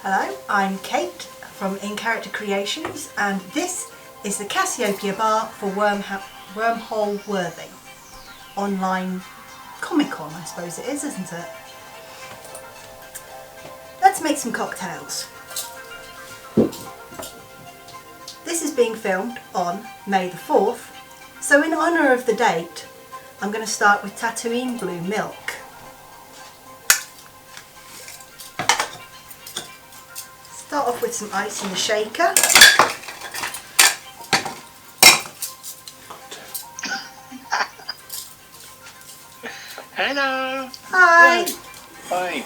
Hello, I'm Kate from In Character Creations, and this is the Cassiopeia bar for Wormhole Worthy. Online comicon, I suppose it is, isn't it? Let's make some cocktails. This is being filmed on May the 4th, so in honour of the date, I'm going to start with Tatooine Blue Milk. Start off with some ice in the shaker. Hello. Hi. Hi.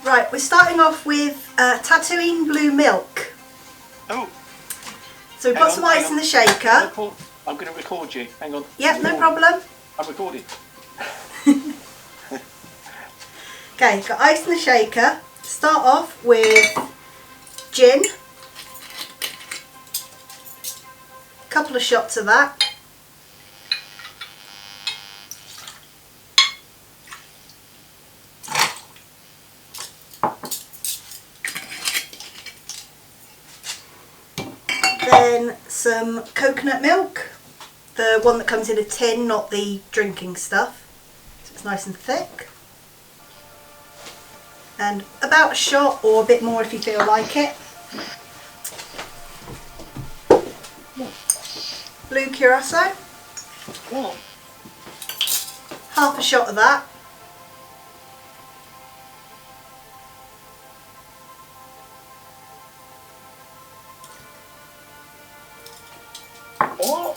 Right, we're starting off with Tatooine Blue Milk. Oh. So we've got some ice in the shaker. I'm going to record you. Hang on. Yep, no problem. I'm recording. Okay, got ice in the shaker. Start off with gin. A couple of shots of that. Then some coconut milk. The one that comes in a tin, not the drinking stuff. So it's nice and thick. And about a shot or a bit more if you feel like it. Blue curacao. Oh. Half a shot of that. Oh.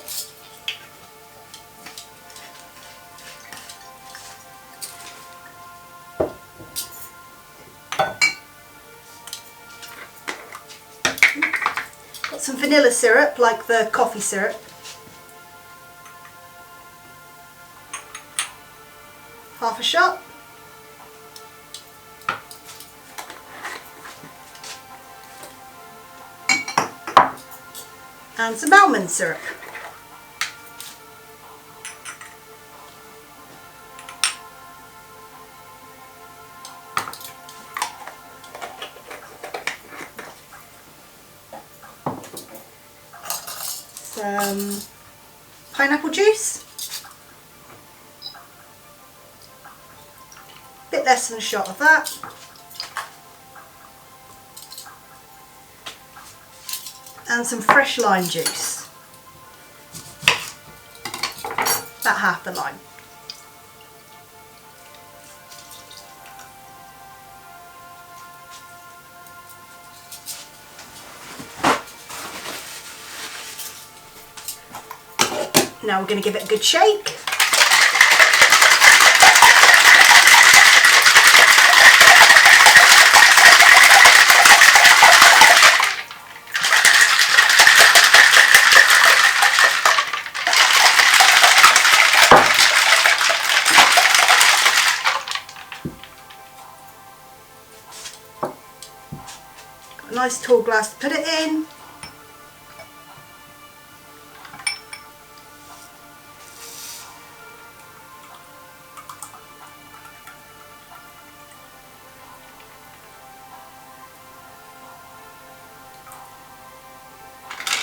Got some vanilla syrup, like the coffee syrup. Half a shot. And some almond syrup. Some pineapple juice. Bit less than a shot of that. And some fresh lime juice. About half the lime. Now we're going to give it a good shake. Got a nice tall glass to put it in.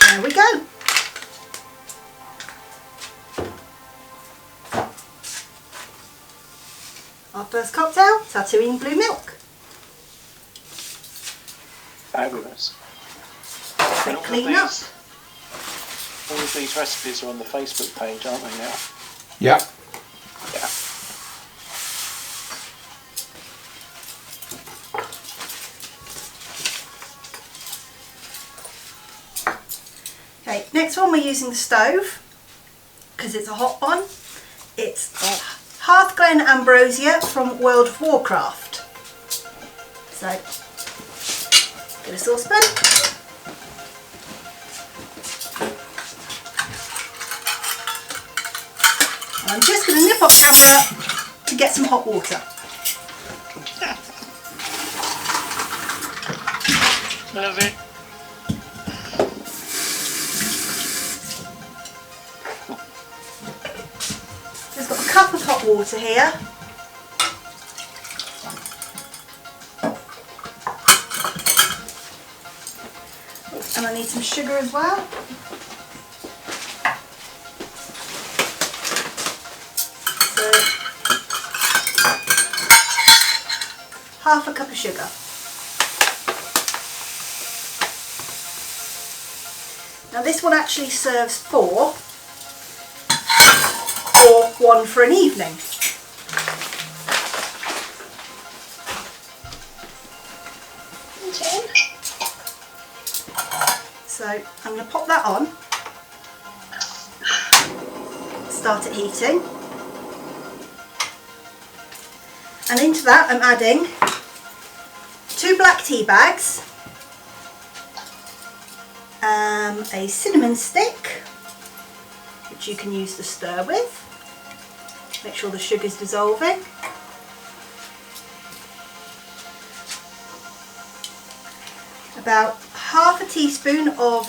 There we go. Our first cocktail, Tatooine Blue Milk. Fabulous. Quick clean up. All of these recipes are on the Facebook page, aren't they now? Yeah. Yeah. Okay, next one we're using the stove because it's a hot one. It's Hearthglen Ambrosia from World of Warcraft. So, get a saucepan. And I'm just going to nip up camera to get some hot water. Love it. Just got a cup of hot water here. need some sugar as well. So, half a cup of sugar. Now this one actually serves 4 or 1 for an evening. So I'm going to pop that on, start it heating, and into that I'm adding 2 black tea bags, a cinnamon stick, which you can use to stir with, make sure the sugar's dissolving, about half a teaspoon of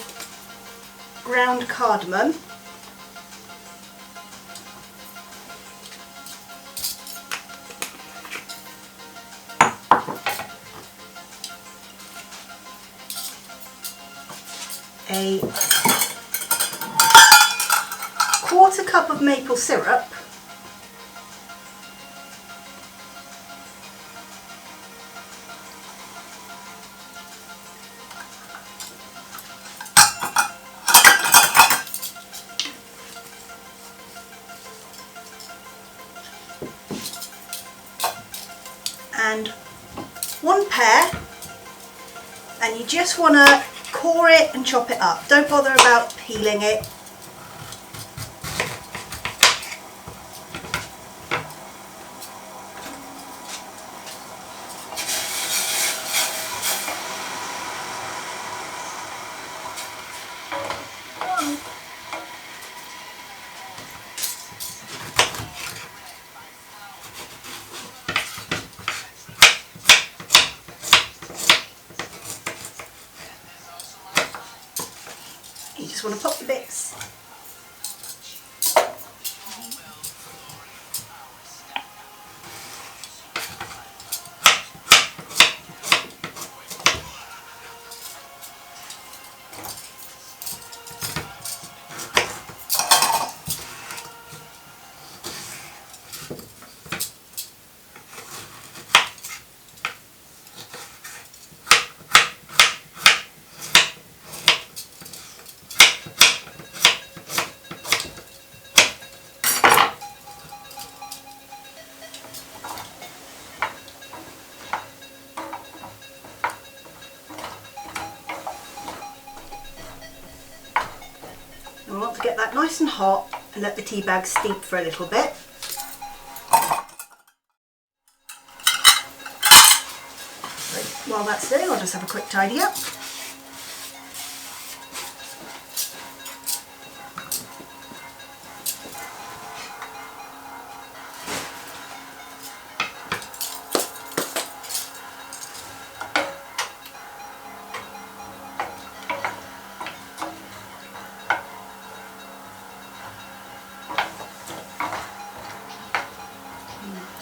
ground cardamom, a quarter cup of maple syrup, and 1 pear, and you just want to core it and chop it up. Don't bother about peeling it. You just want to pop the bits. And we want to get that nice and hot and let the tea bag steep for a little bit. So while that's sitting, I'll just have a quick tidy up.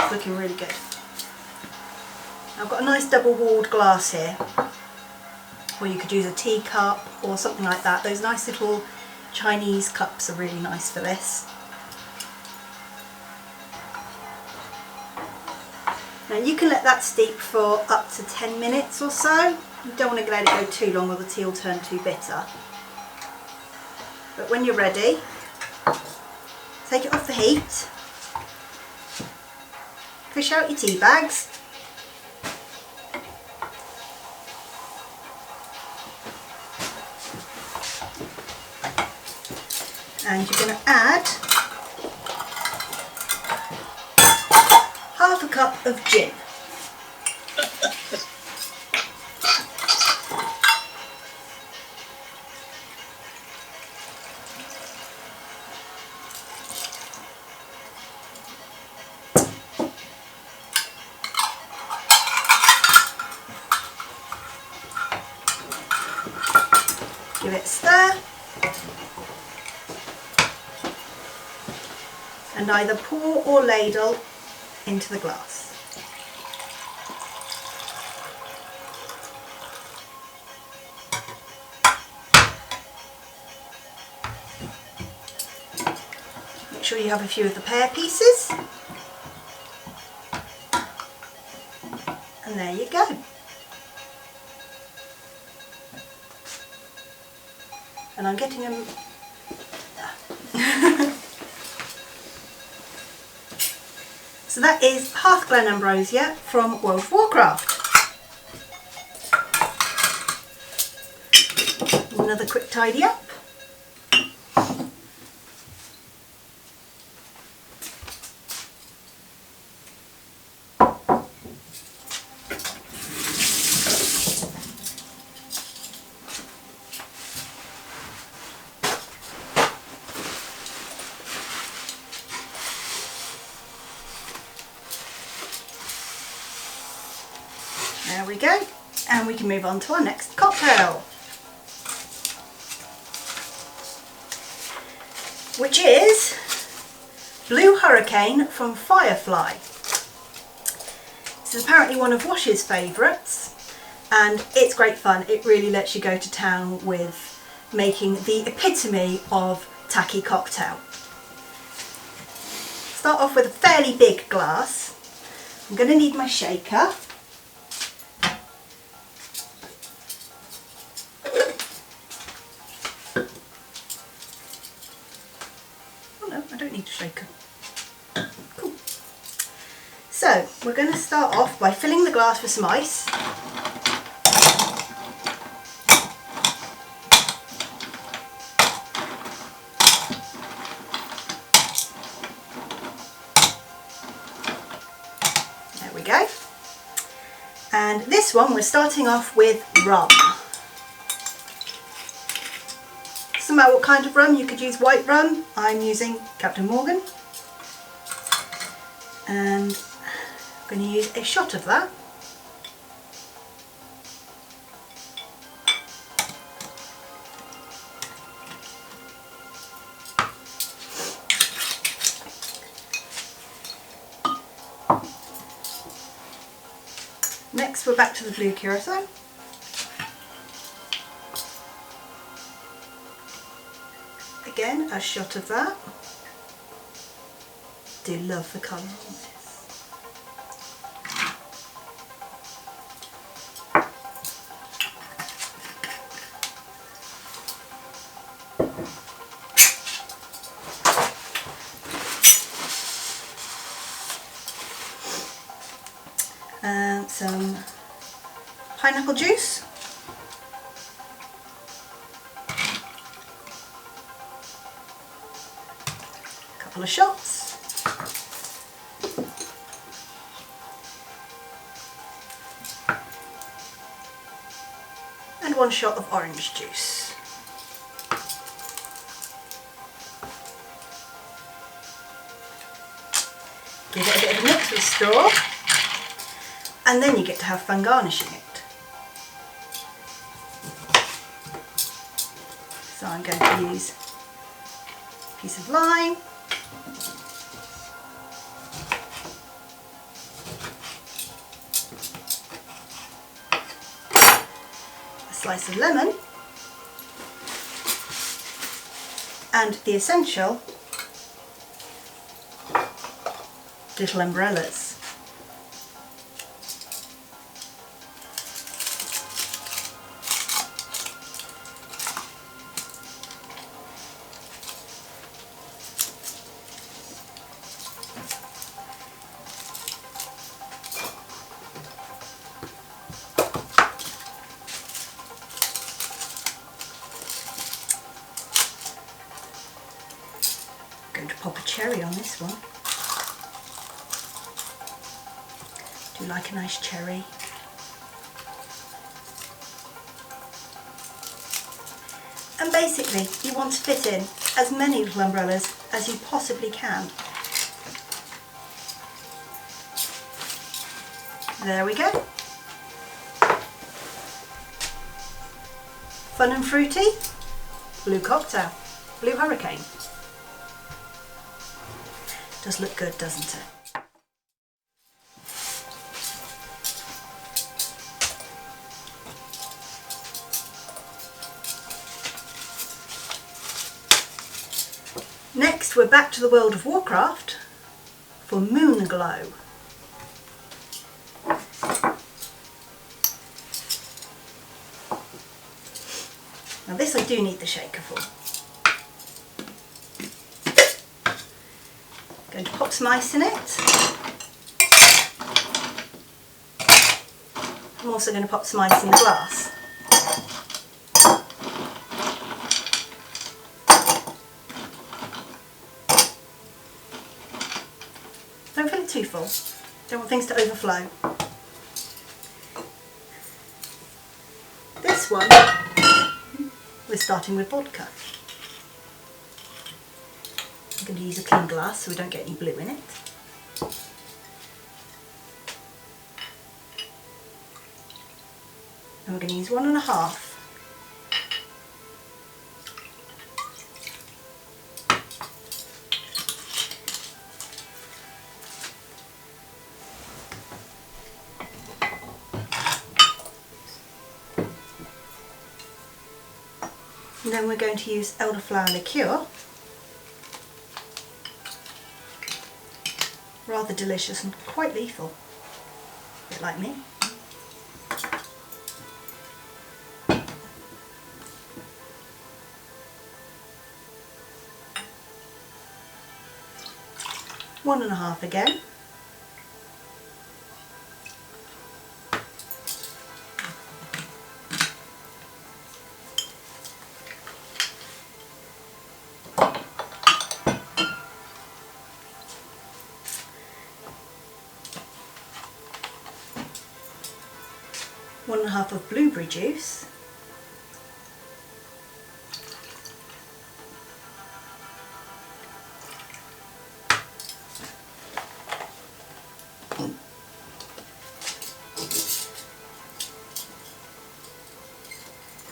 Looking really good. I've got a nice double walled glass here, or you could use a teacup or something like that. Those nice little Chinese cups are really nice for this. Now you can let that steep for up to 10 minutes or so. You don't want to let it go too long or the tea will turn too bitter. But when you're ready, take it off the heat. Fish out your tea bags, and you're going to add half a cup of gin. Give it a stir, and either pour or ladle into the glass. Make sure you have a few of the pear pieces. And there you go. And I'm getting them. So that is Hearthglen Ambrosia from World of Warcraft. Another quick tidy up. There we go, and we can move on to our next cocktail, which is Blue Hurricane from Firefly. This is apparently one of Wash's favourites, and it's great fun. It really lets you go to town with making the epitome of tacky cocktail. Start off with a fairly big glass. I'm going to need my shaker. I don't need a shaker. Cool. So we're going to start off by filling the glass with some ice. There we go. And this one we're starting off with rum. Doesn't matter what kind of rum, you could use white rum. I'm using Captain Morgan. And I'm going to use a shot of that. Next we're back to the blue curacao. Again, a shot of that. Do love the colour on this. And some pineapple juice. Couple of shots. And one shot of orange juice. Give it a bit of a mix with straw, and then you get to have fun garnishing it. So I'm going to use a piece of lime, a slice of lemon, and the essential little umbrellas. Going to pop a cherry on this one. Do you like a nice cherry? And basically you want to fit in as many little umbrellas as you possibly can. There we go. Fun and fruity blue cocktail, blue hurricane. Does look good, doesn't it? Next we're back to the World of Warcraft for Moon Glow. Now this I do need the shaker for. Going to pop some ice in it. I'm also going to pop some ice in the glass. Don't fill it too full. Don't want things to overflow. This one, we're starting with vodka. I'm going to use a clean glass so we don't get any blue in it. And we're going to use 1.5. And then we're going to use elderflower liqueur. Rather delicious and quite lethal, a bit like me. One and a half again. One and a half of blueberry juice.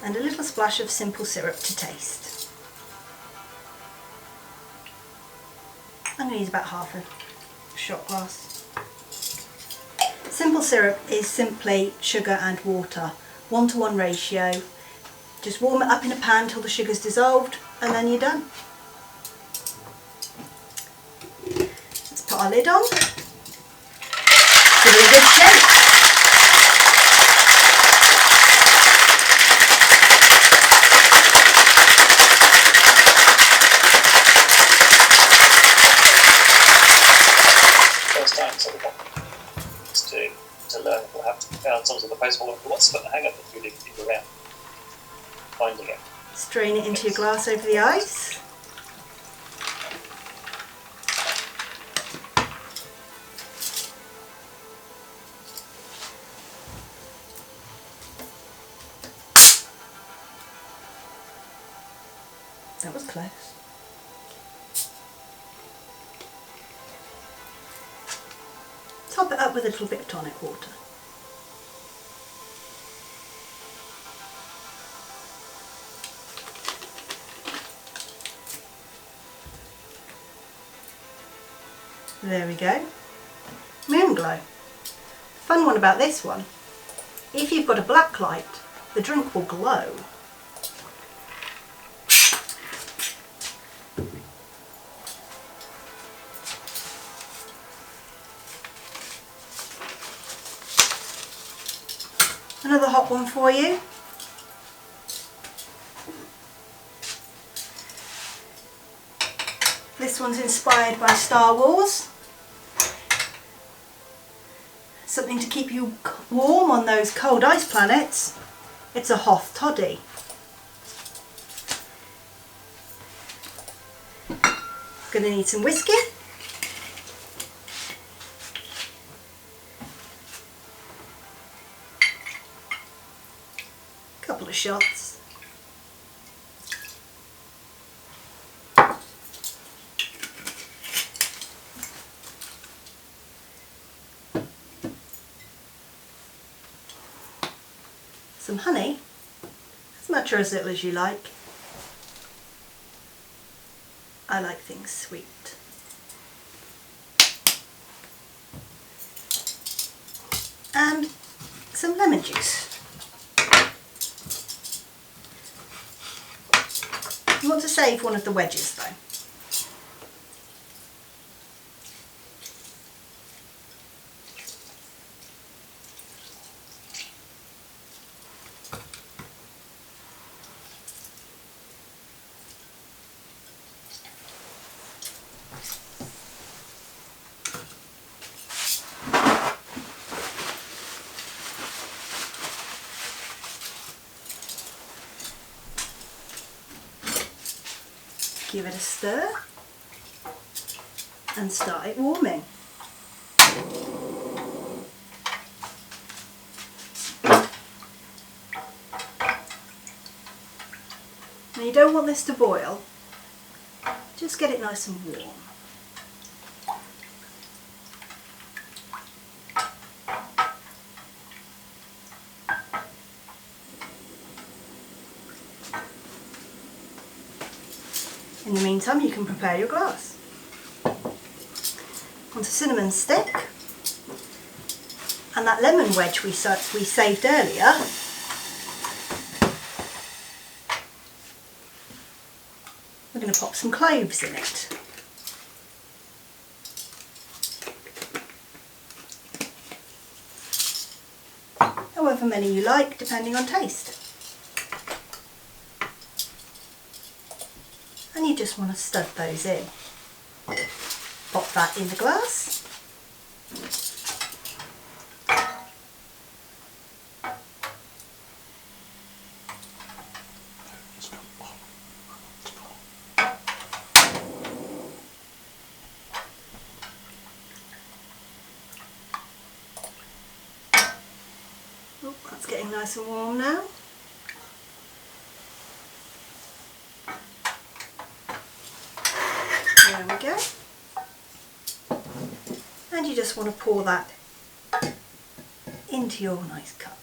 And a little splash of simple syrup to taste. I'm going to use about half a shot glass. Simple syrup is simply sugar and water, 1:1 ratio. Just warm it up in a pan till the sugar's dissolved and then you're done. Let's put our lid on. Give it a good shake. To learn, we'll have to found some of the baseball and what's the hang up that you dig around finding it. Strain it into your glass over the ice. That was close. Top it up with a little bit of tonic water. There we go. Moon Glow. Fun one about this one. If you've got a black light, the drink will glow. Another hot one for you. This one's inspired by Star Wars. Something to keep you warm on those cold ice planets. It's a Hoth Toddy. Gonna need some whiskey. Couple of shots. Some honey, as much or as little as you like. I like things sweet. And some lemon juice. You want to save one of the wedges though. Give it a stir and start it warming. Now you don't want this to boil, just get it nice and warm. In the meantime, you can prepare your glass. Onto cinnamon stick and that lemon wedge we saved earlier. We're going to pop some cloves in it. However many you like, depending on taste. And you just want to stud those in. Pop that in the glass. Oh, that's getting nice and warm now. There we go. And you just want to pour that into your nice cup.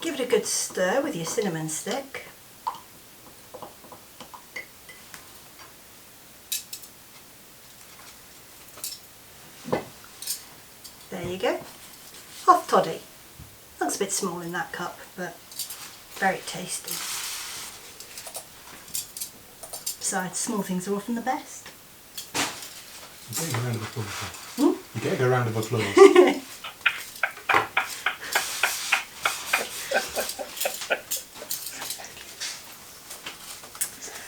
Give it a good stir with your cinnamon stick. There you go. Hot toddy. Looks a bit small in that cup, but very tasty. Besides, small things are often the best. You're getting a round of applause. Hmm? You're getting a round of applause.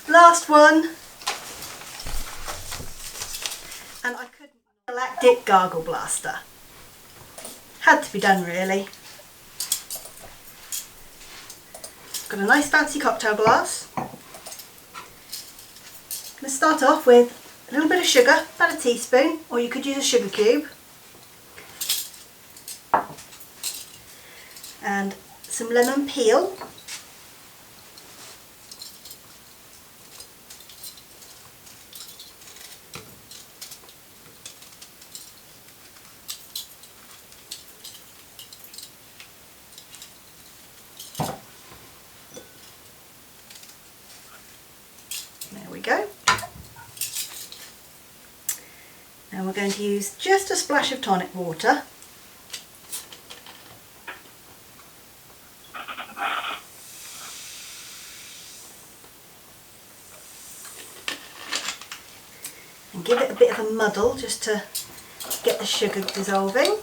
Last one. And I couldn't. Galactic Gargle Blaster. Had to be done really. Got a nice fancy cocktail glass. I'm going to start off with a little bit of sugar, about a teaspoon, or you could use a sugar cube. And some lemon peel. There we go. Now we're going to use just a splash of tonic water. And give it a bit of a muddle just to get the sugar dissolving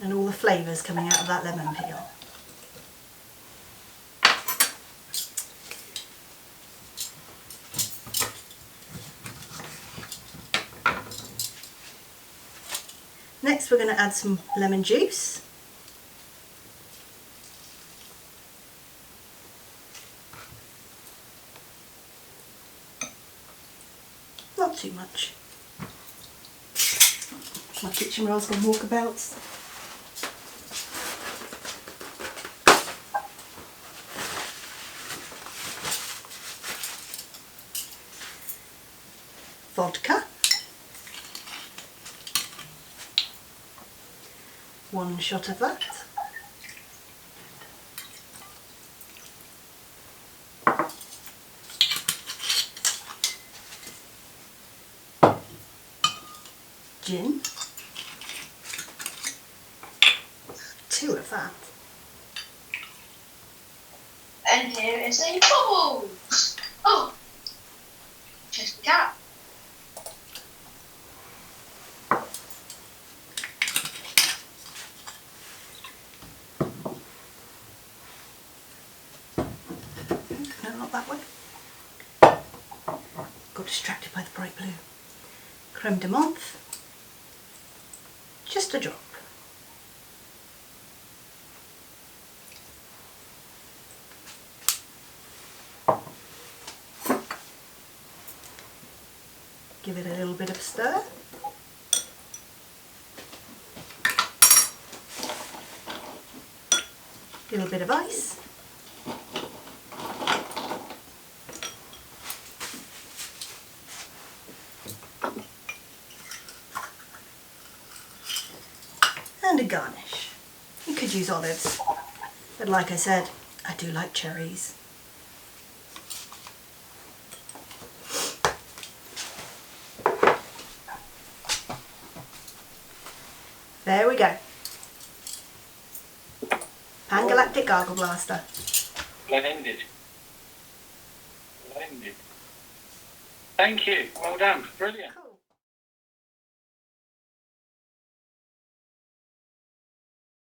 and all the flavours coming out of that lemon peel. Next we're going to add some lemon juice. Not too much. My kitchen roll's gone walkabouts. Vodka. 1 shot of that. Gin. 2 of that. And here is a bubble. Oh, just a cat. No, not that way. Got distracted apply the bright blue. Creme de menthe, just a drop. Give it a little bit of a stir. A little bit of ice. And a garnish. You could use olives, but like I said, I do like cherries. There we go. Pan-galactic gargle blaster. Splendid. Splendid. Thank you. Well done. Brilliant. Cool.